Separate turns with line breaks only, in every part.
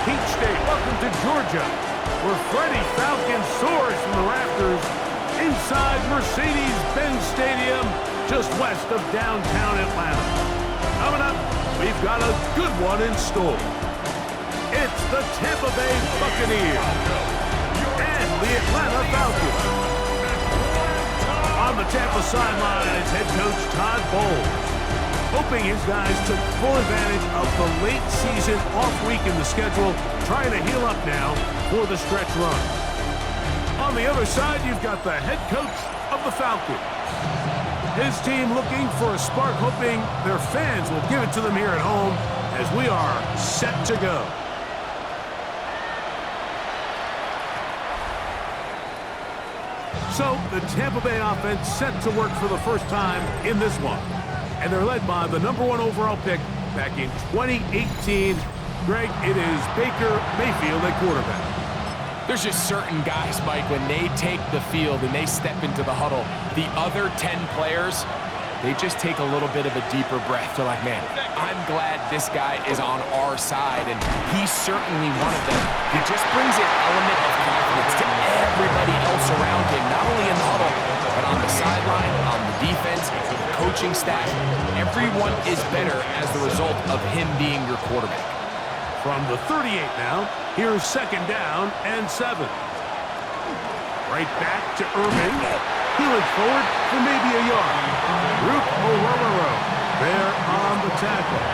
Peach State. Welcome to Georgia, where Freddie Falcon soars from the rafters inside Mercedes-Benz Stadium, just west of downtown Atlanta. Coming up, we've got a good one in store. It's the Tampa Bay Buccaneers and the Atlanta Falcons. On the Tampa sideline is head coach Todd Bowles, hoping his guys took full advantage of the late season off week in the schedule, trying to heal up now for the stretch run. On the other side, you've got the head coach of the Falcons. His team looking for a spark, hoping their fans will give it to them here at home as we are set to go. So, the Tampa Bay offense set to work for the first time in this one. And they're led by the #1 overall pick back in 2018. Greg, it is Baker Mayfield at quarterback.
There's just certain guys, Mike, when they take the field and they step into the huddle, the other 10 players, they just take a little bit of a deeper breath. They're like, man, I'm glad this guy is on our side, and he's certainly one of them. He just brings an element of confidence to everybody else around him, not only in the huddle, but on the sideline, on the defense, the coaching staff. Everyone is better as the result of him being your quarterback.
From the 38 now, here's 2nd down and 7. Right back to Irvin. Peeling forward for maybe a yard. Root O'Rororo there on the tackle.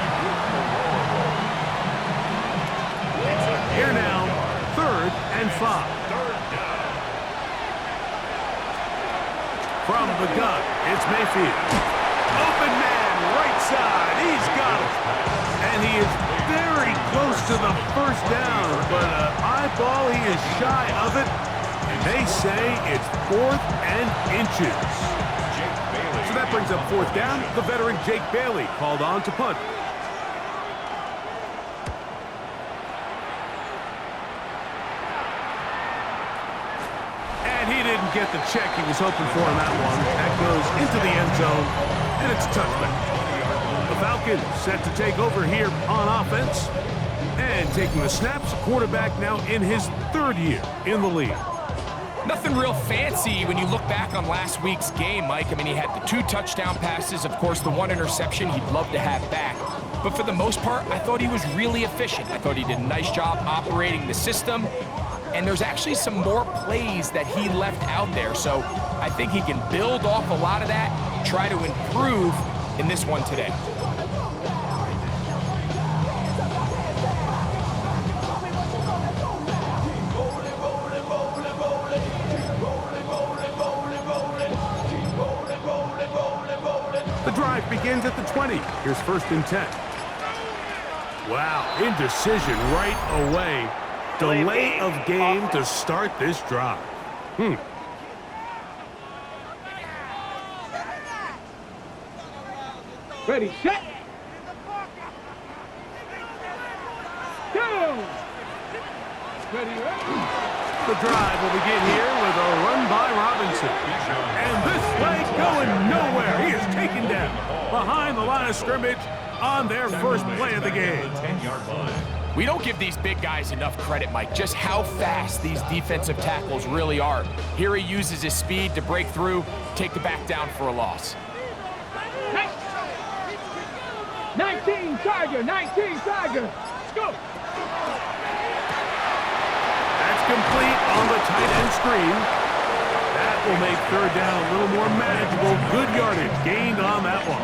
Here now, 3rd and 5. From the gun, it's Mayfield. Open man, right side. He's got it. And he is very close to the 1st down, but an eyeball, he is shy of it. And they say it's 4th and inches. So that brings up 4th down. The veteran Jake Bailey called on to punt. And he didn't get the check he was hoping for in that one. That goes into the end zone, and it's a touchback. The Falcons set to take over here on offense. And taking the snaps, quarterback now in his 3rd year in the league.
Nothing real fancy when you look back on last week's game, Mike. I mean, he had the 2 touchdown passes, of course, the 1 interception he'd love to have back. But for the most part, I thought he was really efficient. I thought he did a nice job operating the system. And there's actually some more plays that he left out there. So I think he can build off a lot of that, try to improve in this one today.
The drive begins at the 20. Here's 1st and 10. Wow, indecision right away. Delay of game to start this drive.
Ready, set. Down. Ready.
The drive will begin here with a run by Robinson. And this play going nowhere. He is taken down behind the line of scrimmage on their first play of the game.
We don't give these big guys enough credit, Mike, just how fast these defensive tackles really are. Here he uses his speed to break through, take the back down for a loss.
19 Tiger, 19 Tiger. Let's go.
That's complete on the tight end screen. That will make 3rd down a little more manageable. Good yardage gained on that one.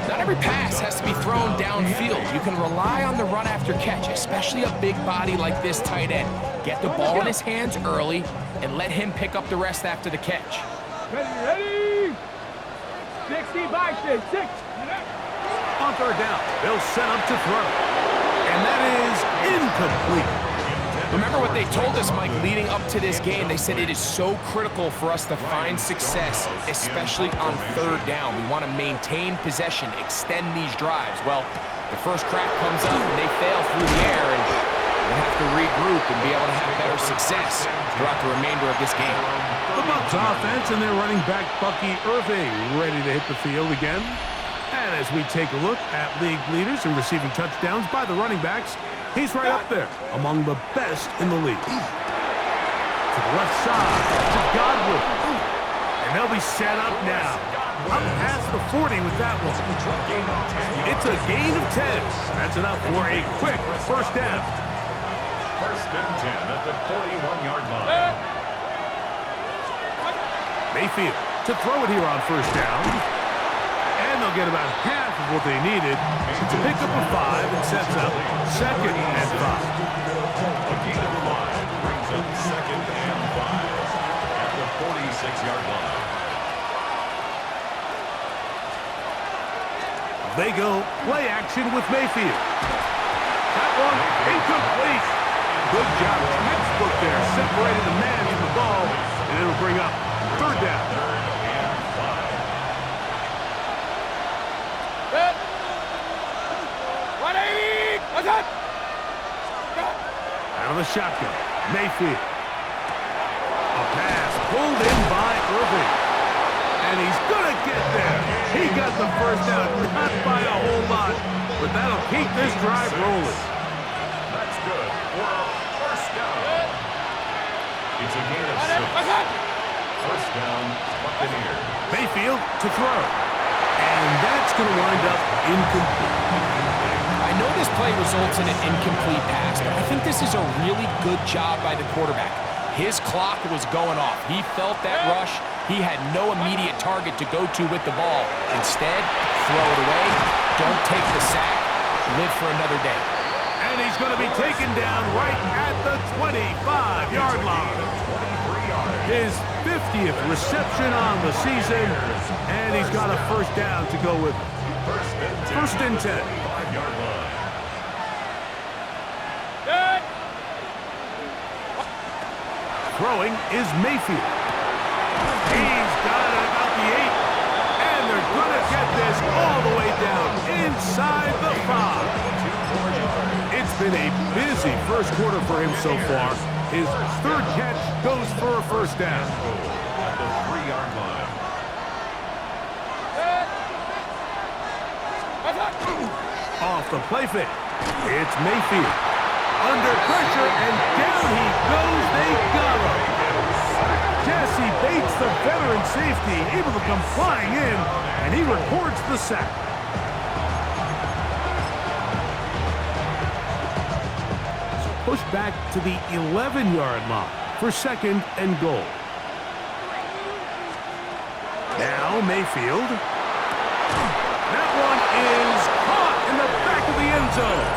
Not every pass has to be thrown downfield. You can rely on the run after catch, especially a big body like this tight end. Get the ball in his hands early and let him pick up the rest after the catch.
Ready. 60 by 6.
On 3rd down, they'll set up to throw. And that is incomplete.
Remember what they told us, Mike, leading up to this game. They said it is so critical for us to find success, especially on 3rd down. We want to maintain possession, extend these drives. Well, the first crack comes up and they fail through the air, and we'll have to regroup and be able to have better success throughout the remainder of this game.
The Bucs offense and their running back Bucky Irving ready to hit the field again. And as we take a look at league leaders in receiving touchdowns by the running backs, He's right up there, among the best in the league. To the left side, to Godwin. And they'll be set up now. Up past the 40 with that one. It's a gain of 10. That's enough for a quick first down.
First and 10 at the 41-yard line.
Mayfield to throw it here on first down. And they'll get about half of what they needed to pick up a 5 and sets up second and 5.
A gain of 5 brings up second and 5 at the 46-yard line.
They go play action with Mayfield. That one incomplete. Good job, textbook there, separating the man from the ball, and it'll bring up third down. Out of the shotgun, Mayfield. A pass pulled in by Irving. And he's going to get there. He got the first down, not by a whole lot, but that'll keep this drive rolling.
That's good for a first down. It's a gain of 6. First down, Buccaneers.
Mayfield to throw. And that's going to wind up incomplete.
I know this play results in an incomplete pass, but I think this is a really good job by the quarterback. His clock was going off. He felt that rush. He had no immediate target to go to with the ball. Instead, throw it away. Don't take the sack. Live for another day.
And he's going to be taken down right at the 25-yard line. His 50th reception on the season, and he's got a first down to go with it. First and 10.
5-yard line.
Throwing is Mayfield. He's got it about the 8. And they're going to get this all the way down inside the 5. It's been a busy first quarter for him so far. His third catch goes for a first down.
At the 3-yard line.
Off the play fake. It's Mayfield. Under pressure, and down he goes. They got him. Jesse Bates, the veteran safety, able to come flying in, and he records the sack. So push back to the 11-yard line for second and goal. Now Mayfield. That one is caught in the back of the end zone.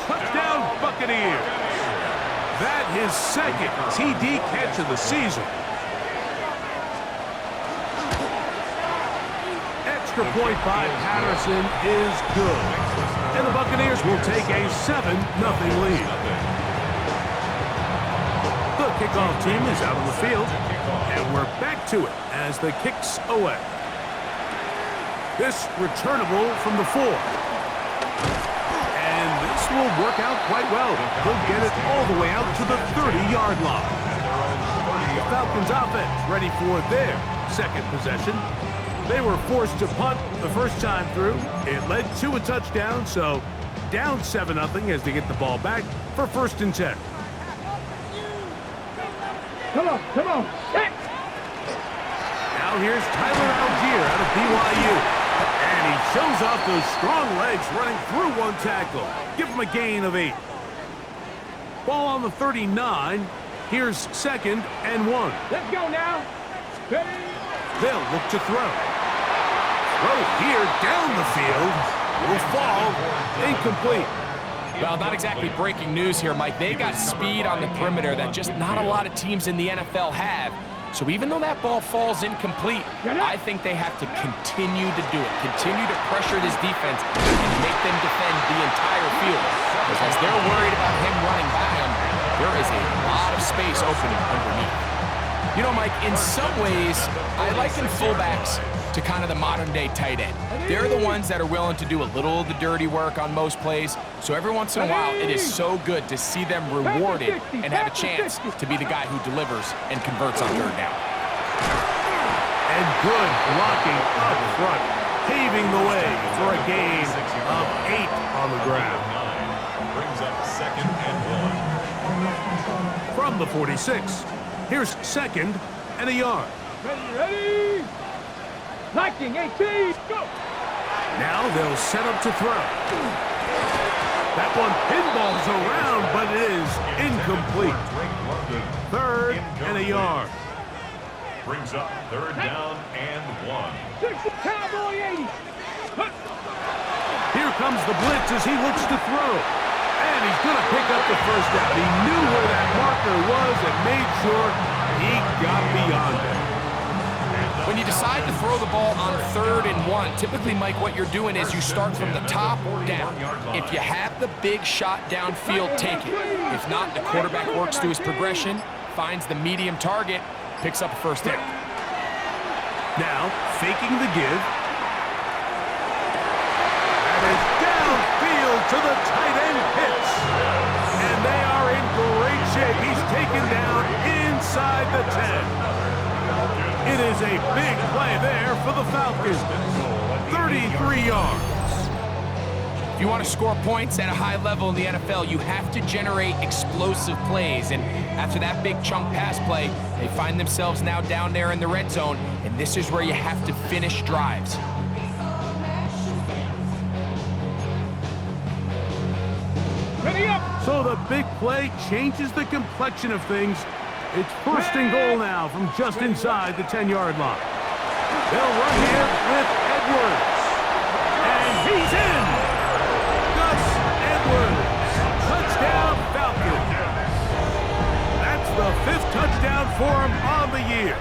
Touchdown, Buccaneers. That his second TD catch of the season. Extra point by Patterson is good. And the Buccaneers will take a 7-0 lead. The kickoff team is out on the field, and we're back to it as the kick's away. This returnable from the 4. Will work out quite well. He'll get it all the way out to the 30-yard line. The Falcons offense ready for their second possession. They were forced to punt the first time through. It led to a touchdown, so down 7-0 as they get the ball back for first and 10.
Come on. Set.
Now here's Tyler Algier out of BYU. And he shows off those strong legs running through one tackle. Give him a gain of 8. Ball on the 39. Here's second and 1.
Let's go now. Ready?
They'll look to throw. Throw here down the field. Will fall. Incomplete.
Well, not exactly breaking news here, Mike. They got speed on the perimeter that just not a lot of teams in the NFL have. So even though that ball falls incomplete, I think they have to continue to do it. Continue to pressure this defense and make them defend the entire field. Because as they're worried about him running by him, there is a lot of space opening underneath. You know, Mike, in some ways, I liken fullbacks to kind of the modern-day tight end. They're the ones that are willing to do a little of the dirty work on most plays. So every once in a while, it is so good to see them rewarded and have a chance to be the guy who delivers and converts on third down.
And good blocking up front. paving the way for a gain of 8 on the ground.
Brings up 2nd and 1.
From the 46, here's 2nd and a yard.
Ready? Liking 18, go!
Now they'll set up to throw. That one pinballs around, but it is incomplete. 3rd and a yard.
Brings up 3rd down and 1.
Cowboy 80.
Here comes the blitz as he looks to throw. And he's going to pick up the first down. He knew where that marker was and made sure he got beyond it.
When you decide to throw the ball on 3rd and 1, typically, Mike, what you're doing is you start from the top down. If you have the big shot downfield, take it. If not, the quarterback works through his progression, finds the medium target, picks up a first down.
Now, faking the give. And it's downfield to the tight end Pitts. And they are in great shape. He's taken down inside the 10. It is a big play there for the Falcons. 33 yards.
If you want to score points at a high level in the NFL, you have to generate explosive plays. And after that big chunk pass play, they find themselves now down there in the red zone. And this is where you have to finish drives.
Ready up!
So the big play changes the complexion of things. It's 1st and goal now from just inside the 10-yard line. They'll run here with Edwards. And he's in! Gus Edwards. Touchdown Falcons. That's the 5th touchdown for him on the year.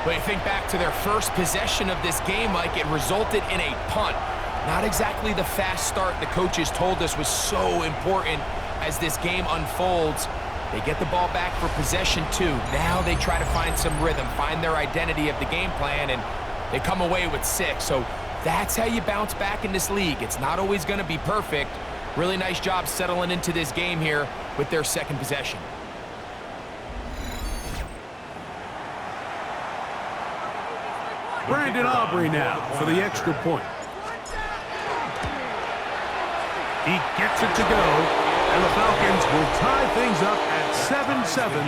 But you think back to their first possession of this game, Mike, it resulted in a punt. Not exactly the fast start the coaches told us was so important as this game unfolds. They get the ball back for possession 2. Now they try to find some rhythm, find their identity of the game plan, and they come away with 6. So that's how you bounce back in this league. It's not always going to be perfect. Really nice job settling into this game here with their 2nd possession.
Brandon Aubrey now for the extra point. He gets it to go, and the Falcons will tie things up at 7-7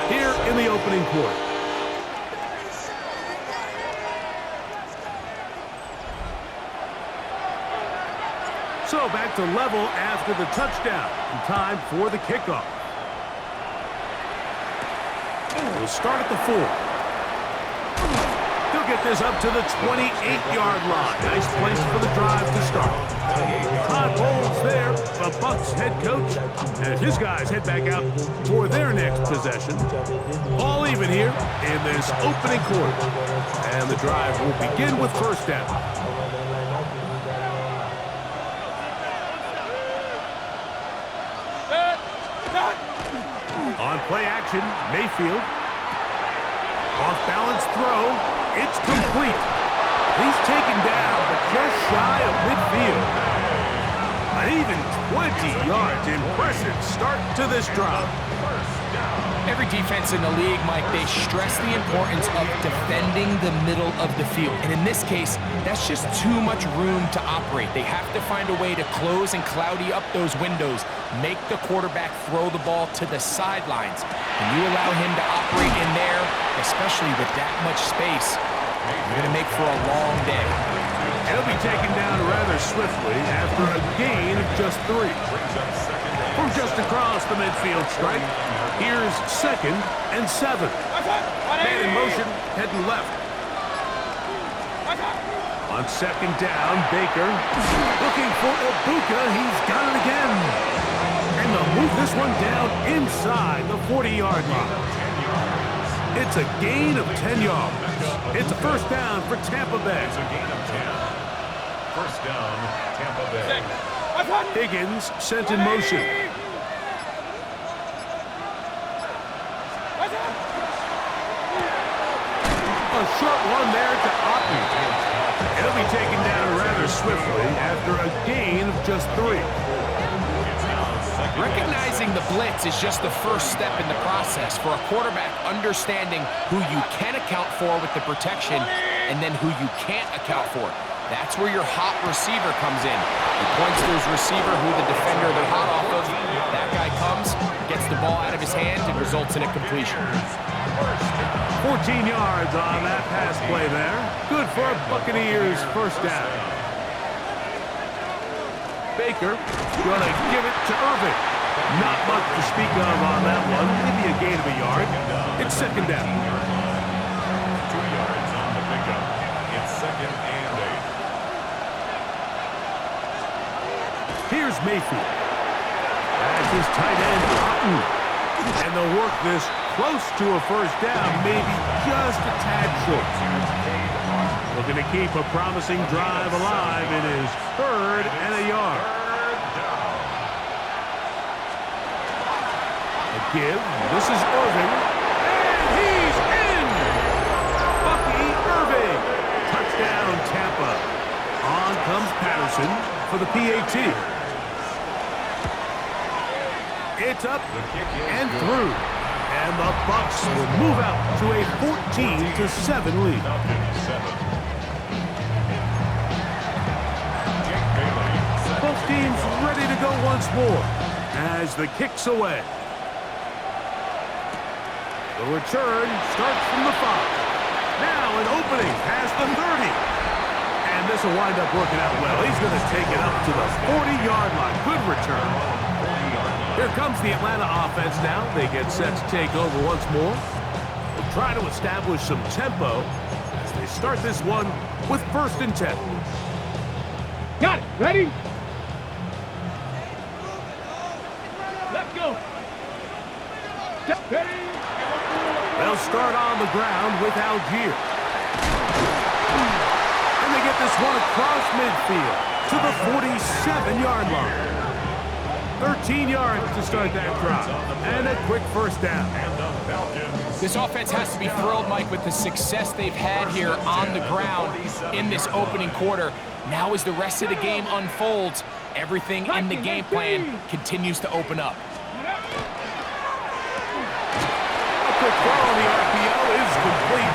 here in the opening quarter. So back to level after the touchdown, and time for the kickoff. We'll start at the 4. They'll get this up to the 28-yard line. Nice place for the drive to start. Todd Bowles there, the Bucs head coach, as his guys head back out for their next possession. All even here in this opening quarter. And the drive will begin with 1st down. On play action, Mayfield. Off-balance throw. It's complete. He's taken down, but just shy of midfield. An even 20 yards. Impressive start to this drive.
Every defense in the league, Mike, they stress the importance of defending the middle of the field. And in this case, that's just too much room to operate. They have to find a way to close and cloudy up those windows, make the quarterback throw the ball to the sidelines. And you allow him to operate in there, especially with that much space, you're going to make for a long day.
He'll be taken down rather swiftly after a gain of just 3. From just across the midfield stripe, here's 2nd and 7. Man in motion, heading left. On 2nd down, Baker looking for Ibuka. He's got it again. And they'll move this one down inside the 40-yard line. It's a gain of 10 yards. It's a 1st down for Tampa Bay.
It's a gain of 10. 1st down, Tampa Bay.
Higgins sent in motion. A short one there to Otten. He'll be taken down rather swiftly after a gain of just 3.
Recognizing the blitz is just the first step in the process for a quarterback understanding who you can account for with the protection and then who you can't account for. That's where your hot receiver comes in. He points to his receiver, who the defender they're hot off of. That guy comes, gets the ball out of his hand, and results in a completion.
14 yards on that pass play there. Good for a Buccaneers first down. Baker gonna give it to Irving. Not much to speak of on that one. Maybe a gain of a yard. It's second down.
2 yards on the pickup. It's 2nd and 8.
Here's Mayfield. That's his tight end, Cotton. And they'll work this close to a first down, maybe just a tad short. Looking to keep a promising drive alive in his 3rd and a yard. A give. This is Irving. And he's in! Bucky Irving. Touchdown, Tampa. On comes Patterson for the PAT. It's up and through. And the Bucs will move out to a 14-7 lead. Both teams ready to go once more as the kick's away. The return starts from the 5. Now an opening past the 30. And this will wind up working out well. He's going to take it up to the 40-yard line. Good return. Here comes the Atlanta offense now. They get set to take over once more. They'll try to establish some tempo as they start this one with 1st and 10.
Got it. Ready? Let's go. Ready?
They'll start on the ground with Algier. And they get this one across midfield to the 47-yard line. 13 yards to start that drive. And a quick first down.
This offense has to be thrilled, Mike, with the success they've had here on the ground in this opening quarter. Now as the rest of the game unfolds, everything in the game plan continues to open up.
A quick throw on the RPO is complete.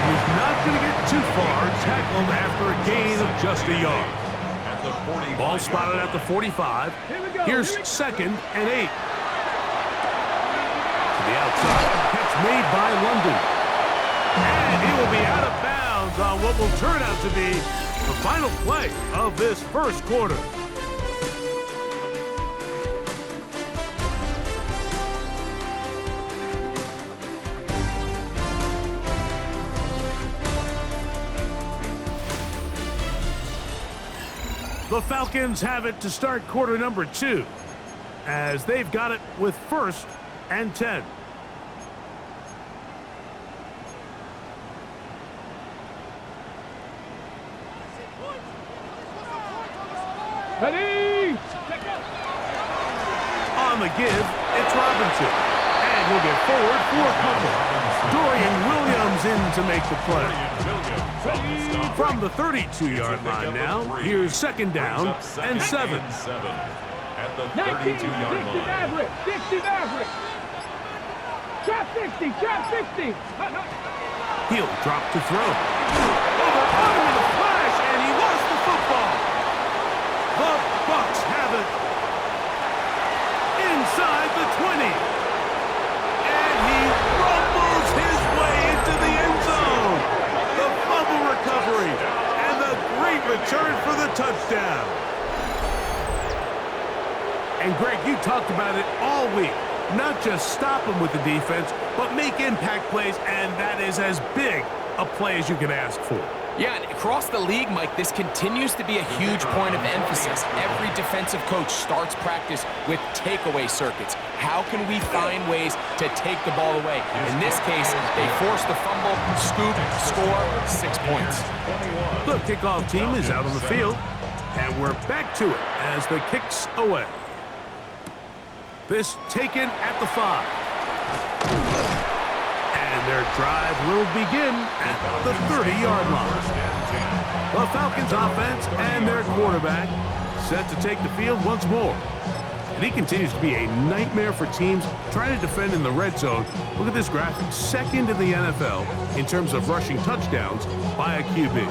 He's not going to get too far. Tackled after a gain of just a yard. Ball spotted at the 45. Here's 2nd and 8. To the outside. Catch made by London. And he will be out of bounds on what will turn out to be the final play of this first quarter. The Falcons have it to start quarter number 2 as they've got it with 1st and 10.
Ready?
On the give, it's Robinson. And he'll get forward for a couple. Dorian Williams in to make the play. From the 32-yard line now, here's 2nd down and 7.
At the
19, 60
32-yard line.
Maverick, 60 Maverick. Trap 60, trap 60.
He'll drop to throw. Over in a flash, and he lost the football. The Bucs have it inside the 20. And he rumbles his way into the end zone. The fumble recovery and the great return for the touchdown. And Greg, you talked about it all week. Not just stop them with the defense, but make impact plays, and that is as big a play as you can ask for.
Yeah, and across the league, Mike, this continues to be a huge point of emphasis. Every defensive coach starts practice with takeaway circuits. How can we find ways to take the ball away? In this case, they force the fumble, scoop, score, 6 points.
The kickoff team is out on the field, and we're back to it as the kick's away. This taken at the 5. And their drive will begin at the 30-yard line. The Falcons offense and their quarterback set to take the field once more. And he continues to be a nightmare for teams trying to defend in the red zone. Look at this graphic, second in the NFL in terms of rushing touchdowns by a QB.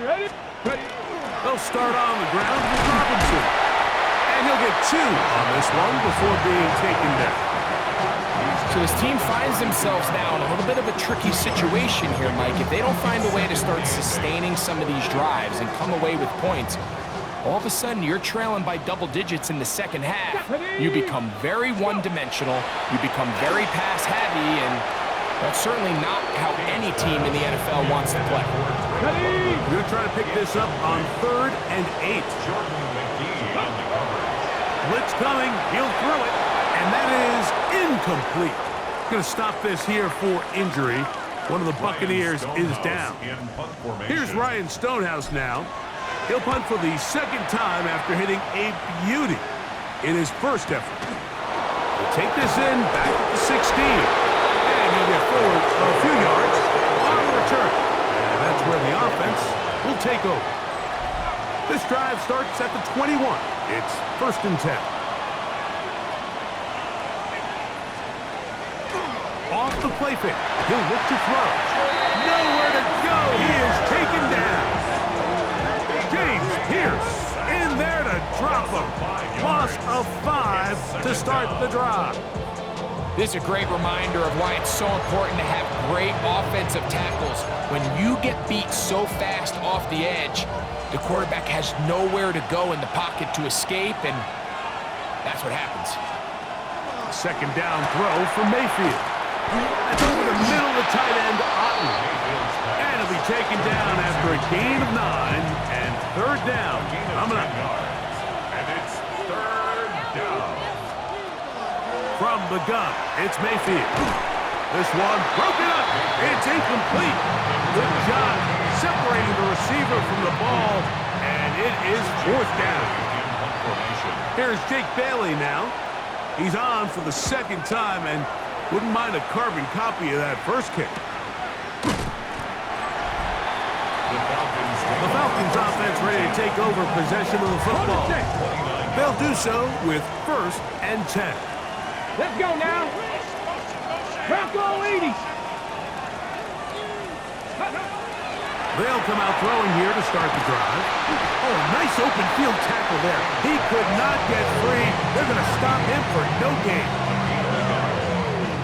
Ready?
They'll start on the ground with Robinson. And he'll get 2 on this one before being taken down.
So this team finds themselves now in a little bit of a tricky situation here, Mike. If they don't find a way to start sustaining some of these drives and come away with points, all of a sudden you're trailing by double digits in the second half. You become very one-dimensional, you become very pass-heavy, and that's certainly not how any team in the NFL wants to play.
We're going to try to pick this up on 3rd and 8. Blitz coming, he'll throw it, and that is incomplete. Going to stop this here for injury. One of the Buccaneers is down. Here's Ryan Stonehouse now. He'll punt for the 2nd time after hitting a beauty in his first effort. He'll take this in back at the 16. And he'll get forward a few yards on the return. And that's where the offense will take over. This drive starts at the 21. It's 1st and 10. Off the play fake. He'll look to throw. Nowhere to go. He is taken down. James Pierce in there to drop him. Loss of 5 to start the drive.
This is a great reminder of why it's so important to have great offensive tackles. When you get beat so fast off the edge, the quarterback has nowhere to go in the pocket to escape, and that's what happens.
2nd down throw for Mayfield. That's over the middle of the tight end, Otten. And he'll be taken down after a gain of 9 and 3rd down. Coming up.
And it's 3rd down.
From the gun, it's Mayfield. This one broken up. It's incomplete. Good job separating the receiver from the ball, and it is 4th down. Here's Jake Bailey now. He's on for the 2nd time and wouldn't mind a carbon copy of that first kick. The Falcons offense ready to take over possession of the football. They'll do so with 1st and 10.
Let's go now. Bronco 80.
They'll come out throwing here to start the drive. Oh, nice open field tackle there. He could not get free. They're going to stop him for no gain.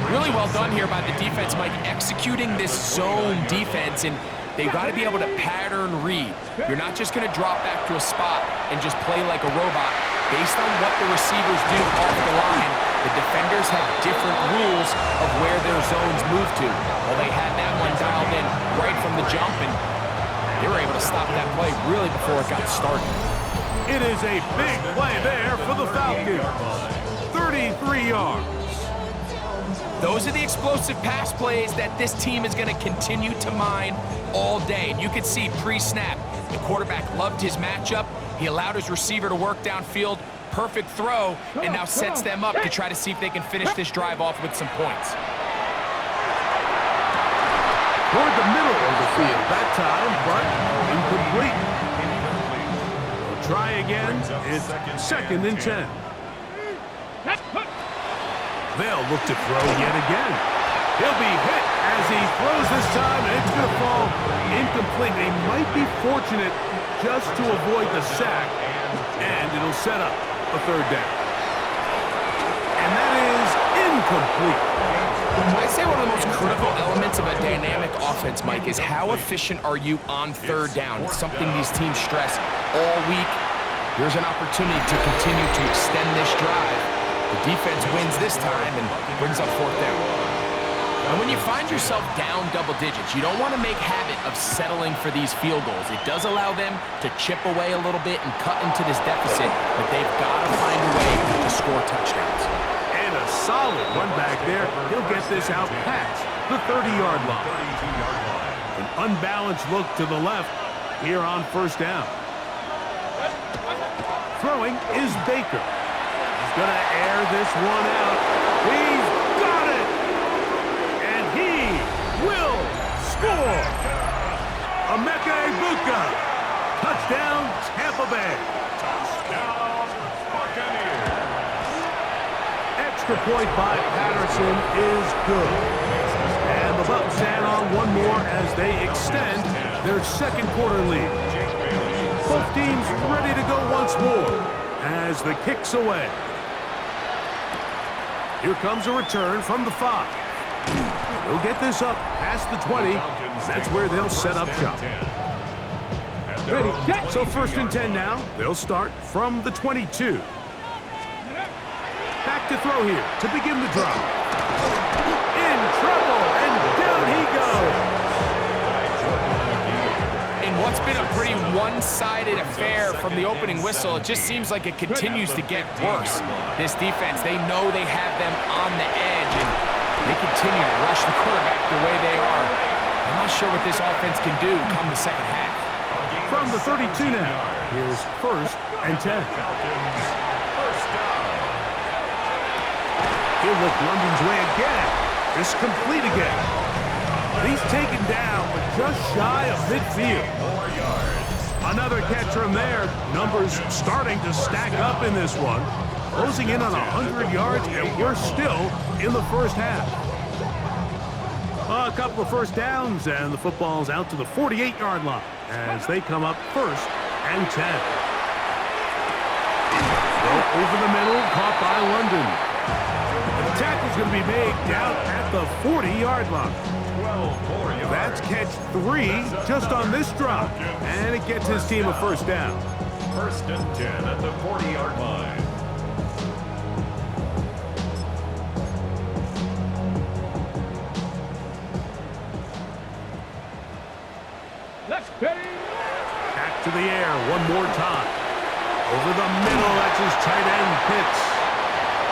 Really well done here by the defense, Mike, executing this zone defense, and they've got to be able to pattern read. You're not just going to drop back to a spot and just play like a robot. Based on what the receivers do off the line, the defenders have different rules of where their zones move to. Well, they had that one dialed in right from the jump, and they were able to stop that play really before it got started.
It is a big play there for the Falcons. 33 yards.
Those are the explosive pass plays that this team is going to continue to mine all day. And you can see pre-snap, the quarterback loved his matchup. He allowed his receiver to work downfield. Perfect throw, and now sets them up to try to see if they can finish this drive off with some points.
Toward the middle of the field that time, but incomplete. We'll try again. It's 2nd and 10. They'll look to throw yet again. He'll be hit as he throws this time, and it's going to fall incomplete. They might be fortunate just to avoid the sack, and it'll set up a 3rd down. And that is incomplete.
I'd say one of the most critical elements of a dynamic offense, Mike, is how efficient are you on 3rd down. It's something these teams stress all week. Here's an opportunity to continue to extend this drive. The defense wins this time and brings up 4th down. And when you find yourself down double digits, you don't want to make habit of settling for these field goals. It does allow them to chip away a little bit and cut into this deficit, but they've got to find a way to score touchdowns.
And a solid run back there. He'll get this out past the 30-yard line. An unbalanced look to the left here on 1st down. Throwing is Baker. He's going to air this one out. He's got it! And he will score! Emeka Egbuka Touchdown, Tampa Bay.
Touchdown, Buccaneers.
Extra point by Patterson is good. And the Bucs stand on one more as they extend their second quarter lead. Both teams ready to go once more as the kick's away. Here comes a return from the 5. They'll get this up past the 20. That's where they'll set up shop.
Ready, set.
So 1st and 10 now. They'll start from the 22. Back to throw here to begin the drive. In trouble, and down he goes.
In what's been a pretty one-sided affair from the opening whistle, it just seems like it continues to get worse. This defense, they know they have them on the edge, and they continue to rush the quarterback the way they are. I'm not sure what this offense can do come the second half.
From the 32 now, here's 1st and 10. He'll look London's way again. It's complete again. He's taken down, but just shy of midfield. Another catch from there. Numbers starting to stack up in this one. Closing in on 100 yards, and we're still in the first half. A couple of first downs, and the football's out to the 48-yard line as they come up 1st and 10. Over the middle, caught by London. The tackle's going to be made down at the 40-yard line. That's catch 3 just on this drop, and it gets his team a first down.
1st and 10 at the 40-yard line.
Let's ready.
Back to the air one more time. Over the middle, that's his tight end, Pitts.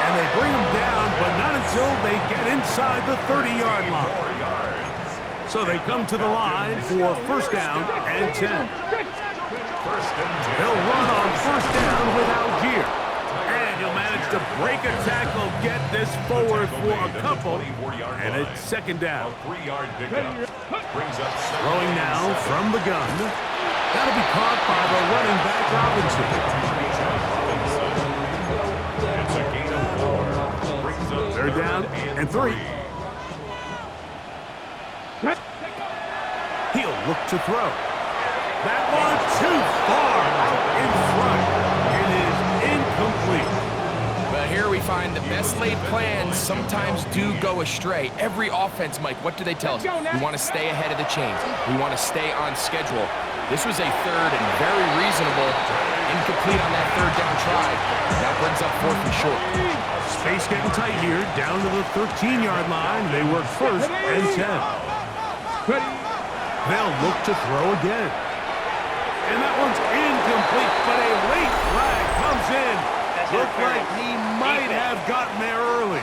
And they bring him down, but not until they get inside the 30-yard line. So they come to the line for 1st down and 10. They'll run on 1st down with Algier. And he'll manage to break a tackle, get this forward for a couple, and it's 2nd down. Throwing now from the gun. That'll be caught by the running back, Robinson. 3rd down and 3. He'll look to throw. That one too far out in front. It is incomplete.
But here we find the best laid plans sometimes do go astray. Every offense, Mike, what do they tell us? We want to stay ahead of the chains. We want to stay on schedule. This was a 3rd and very reasonable, incomplete on that 3rd down try. That brings up 4th and short.
Space getting tight here, down to the 13-yard line. They work 1st and 10. They'll look to throw again. And that one's incomplete, but a late flag comes in. Looked like he might have gotten there early.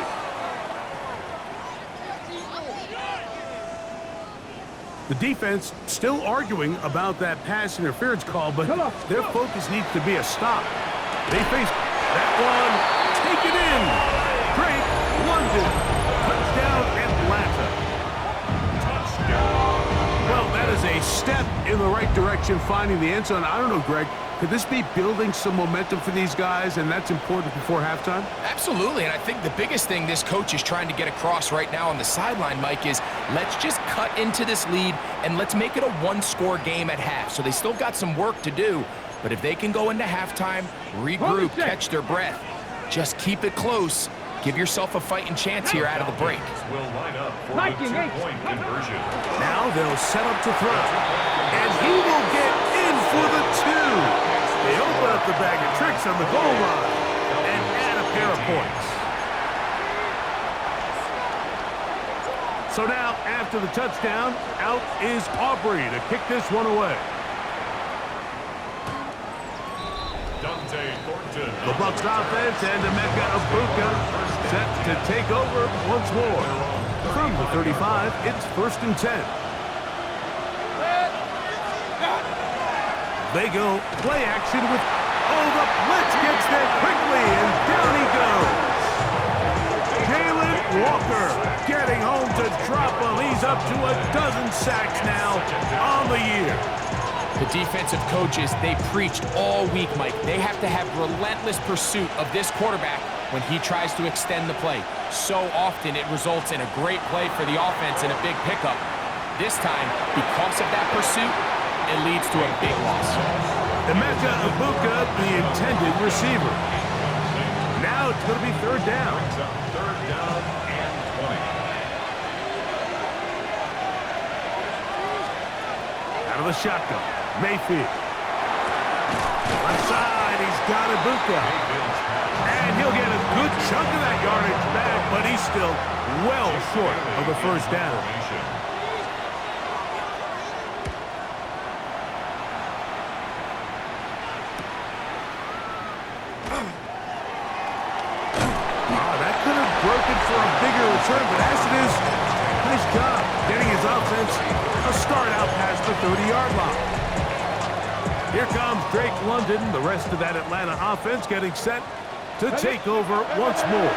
The defense still arguing about that pass interference call, but their focus needs to be a stop. They face that one. Take it in. Drake, London. Touchdown, Atlanta. Well, that is a step in the right direction, finding the end zone. I don't know, Greg. Could this be building some momentum for these guys, and that's important before halftime?
Absolutely, and I think the biggest thing this coach is trying to get across right now on the sideline, Mike, is let's just cut into this lead and let's make it a one-score game at half. So they still got some work to do, but if they can go into halftime, regroup, catch their breath, just keep it close, give yourself a fighting chance here out of the break.
Will line up for the 2-point conversion.
Now they'll set up to throw, and he will get in for the 2. They open up the bag of tricks on the goal line and add a pair of points. So now, after the touchdown, out is Aubrey to kick this one away. The Bucs offense and Emeka Ibuka set to take over once more. From the 35, it's 1st and 10. They go play action with, the blitz gets there quickly, and down he goes. Jalen Walker getting home to drop him. He's up to a dozen sacks now on the year.
The defensive coaches, they preached all week, Mike. They have to have relentless pursuit of this quarterback when he tries to extend the play. So often it results in a great play for the offense and a big pickup. This time, because of that pursuit, it leads to a big loss.
Emeka Ibuka, the intended receiver. Now it's going to be third down.
Third down and 20.
Out of the shotgun, Mayfield. Left side, he's got Ibuka. And he'll get a good chunk of that yardage back, but he's still well short of the first down. That could have broken for a bigger return, but as it is, nice job getting his offense a start out past the 30-yard line. Here comes Drake London, the rest of that Atlanta offense getting set to take over once more.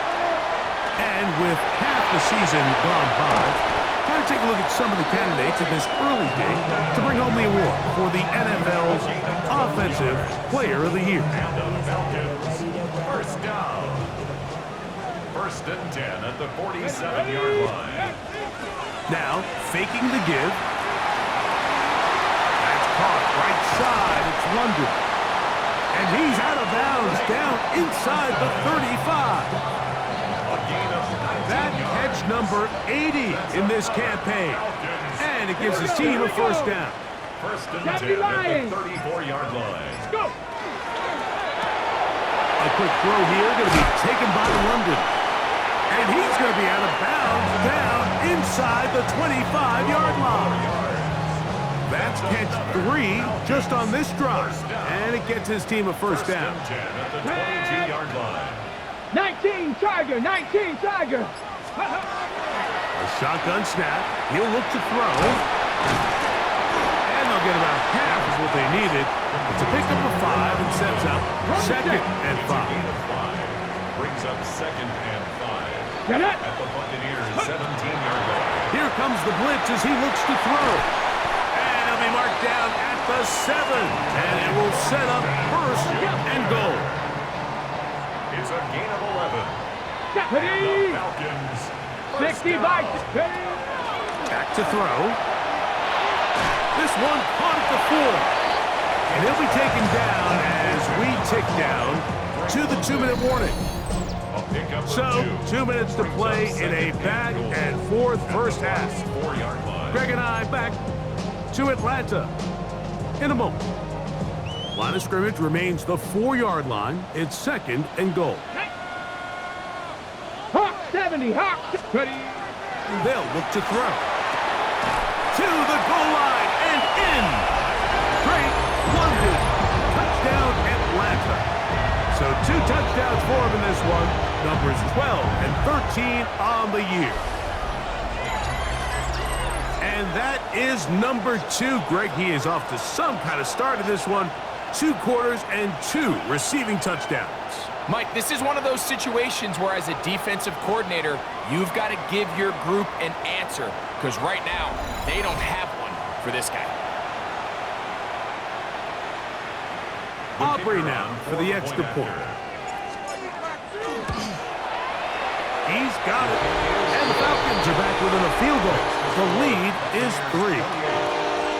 And with half the season gone by, time to take a look at some of the candidates in this early day to bring home the award for the NFL's Offensive Player of the Year.
First down. First and 10 at the 47-yard line.
Now, faking the give. That's caught right side. It's London. And he's out of bounds down inside the 35. That catch number 80 in this campaign. And it gives his team a first down.
First and 10 at the 34-yard line.
Let's go.
A quick throw here, going to be taken by London. And he's going to be out of bounds down inside the 25-yard line. That's catch 3 just on this drive. And it gets his team a first down.
10 at the 22-yard line.
19 Tiger, 19 Tiger.
A shotgun snap. He'll look to throw. And they'll get about half of what they needed. It's a pickup of 5 and sets up second and 5.
Brings up second and 5.
Get it.
At the Buccaneers' 17-yard line.
Here comes the blitz as he looks to throw. And he'll be marked down at the 7. And it will set up first and goal.
It's a gain of 11. The Falcons.
60 by 60.
Back to throw. This one caught at the 4. And he'll be taken down as we tick down to the 2-minute warning. So, 2 minutes to play in a back and forth first half. Greg and I back to Atlanta in a moment. Line of scrimmage remains the 4-yard line. It's second and goal.
Hawk 70, Hawk 20.
They'll look to throw. To the goal line and in. Drake London. Touchdown Atlanta. So 2 touchdowns for him in this one. Numbers 12 and 13 on the year. And that is number 2. Greg, he is off to some kind of start in this one. 2 quarters and 2 receiving touchdowns.
Mike, this is one of those situations where as a defensive coordinator, you've got to give your group an answer. Because right now, they don't have one for this guy.
Aubrey now for the extra point. He's got it. And the Falcons are back within a field goal. The lead is 3.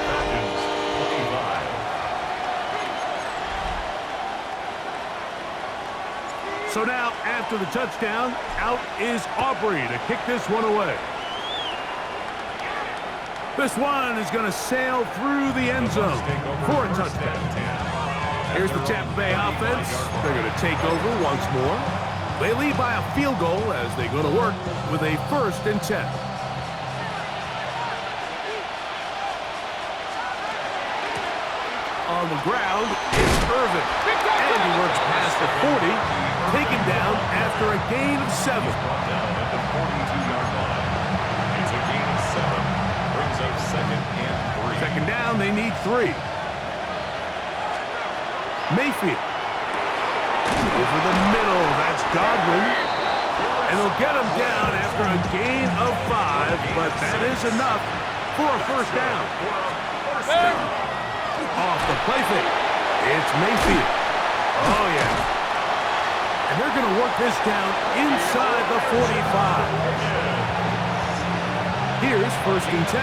Falcons 25.
So now, after the touchdown, out is Aubrey to kick this one away. This one is going to sail through the end zone for a touchdown. Here's the Tampa Bay offense. They're going to take over once more. They lead by a field goal as they go to work with a first and 10. On the ground, it's Irvin. And he works past the 40, taken down after a gain of 7.
Brought down at the 42-yard line. It's a gain of 7. Brings up second and 3.
Second down, they need 3. Mayfield. Over the middle, that's Godwin. And they'll get him down after a gain of 5, but that is enough for a first down. Off the play fake. It's Mayfield. Oh, yeah. And they're going to work this down inside the 45. Here's 1st and 10.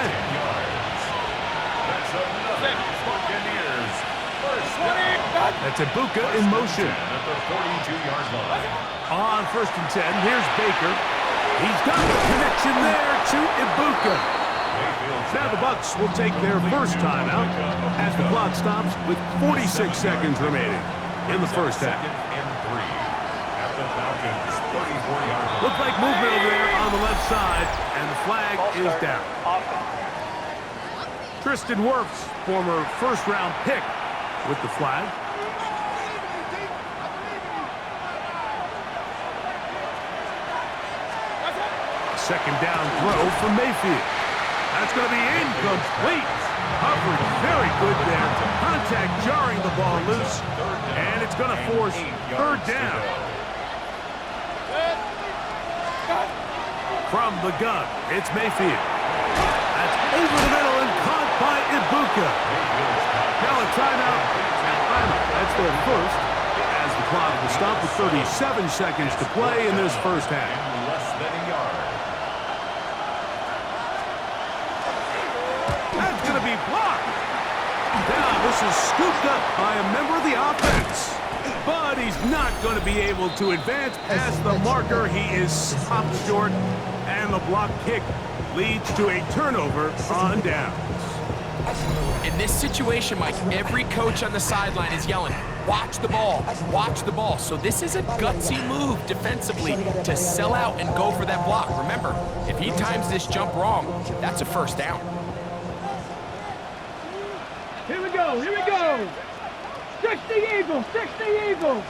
That's Ibuka in motion.
At the 42-yard line.
On 1st and 10, here's Baker. He's got the connection there to Ibuka. Now the Bucs will take their first timeout as the clock stops with 46 seconds remaining in the first half.
And 3 at the Falcons' 34-yard line.
Looks like movement over there on the left side, and the flag is down. Tristan Wirfs, former first-round pick, with the flag. Second down throw from Mayfield. That's going to be incomplete. Coverage very good there. Contact jarring the ball loose. And it's going to force 3rd down. From the gun, it's Mayfield. That's over the middle and caught by Ibuka. Now a timeout. That's their first. As the clock will stop with 37 seconds to play in this first half.
Less than a yard.
That's going to be blocked. Now this is scooped up by a member of the offense. But he's not going to be able to advance past the marker. He is stopped short. And the block kick leads to a turnover on downs.
In this situation, Mike, every coach on the sideline is yelling, watch the ball, watch the ball. So this is a gutsy move defensively to sell out and go for that block. Remember, if he times this jump wrong, that's a 1st down.
Here we go, here we go. 60 Eagles, 60 Eagles.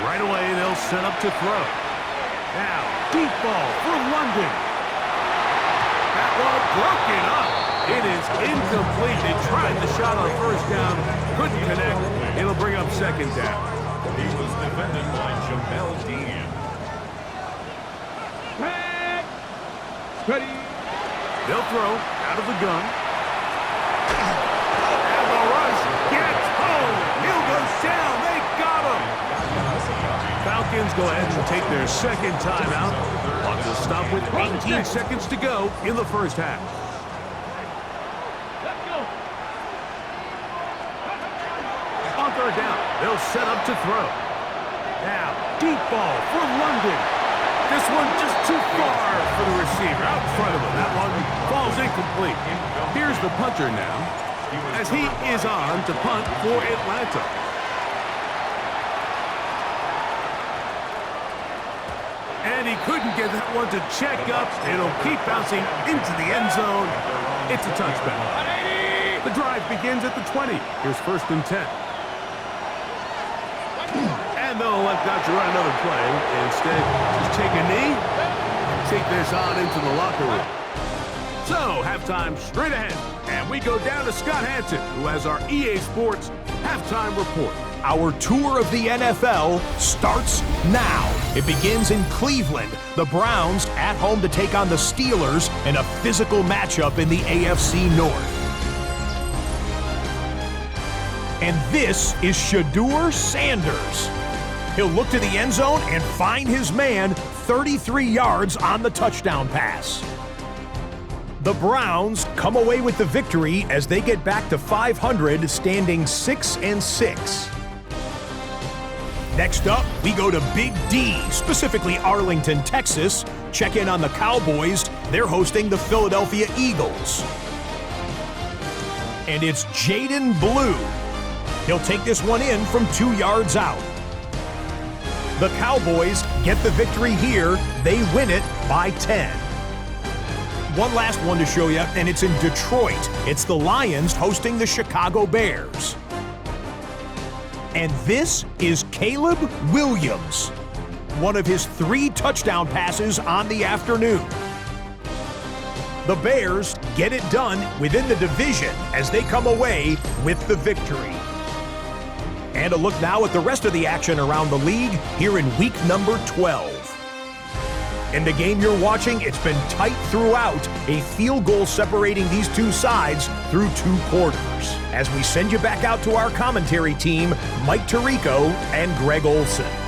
Right away, they'll set up to throw. Now, deep ball for London. That ball broken up. It is incomplete. They tried the shot on 1st down. Couldn't connect. It'll bring up 2nd down.
He was defended by Jamel Dean.
Ready.
They'll throw out of the gun. And the rush gets home. Hill goes down. They got him. Falcons go ahead and take their 2nd timeout. Clock will stop with 18 seconds to go in the first half.
Let's go.
On 3rd down, they'll set up to throw. Now, deep ball for London. This one just too far for the receiver. Out in front of him. That one falls incomplete. Here's the punter now, as he is on to punt for Atlanta. And he couldn't get that one to check up. It'll keep bouncing into the end zone. It's a touchback. The drive begins at the 20. Here's 1st and 10. And they'll elect not to run another play. Instead, just take a knee and take this on into the locker room. So, halftime straight ahead. And we go down to Scott Hansen, who has our EA Sports halftime report.
Our tour of the NFL starts now. It begins in Cleveland. The Browns at home to take on the Steelers in a physical matchup in the AFC North. And this is Shedeur Sanders. He'll look to the end zone and find his man 33 yards on the touchdown pass. The Browns come away with the victory as they get back to 500, standing 6-6. Next up, we go to Big D, specifically Arlington, Texas. Check in on the Cowboys. They're hosting the Philadelphia Eagles. And it's Jaden Blue. He'll take this one in from 2 yards out. The Cowboys get the victory here. They win it by 10. One last one to show you, and it's in Detroit. It's the Lions hosting the Chicago Bears. And this is Caleb Williams, one of his 3 touchdown passes on the afternoon. The Bears get it done within the division as they come away with the victory. And a look now at the rest of the action around the league here in week number 12. In the game you're watching, it's been tight throughout, a field goal separating these two sides through 2 quarters. As we send you back out to our commentary team, Mike Tirico and Greg Olson.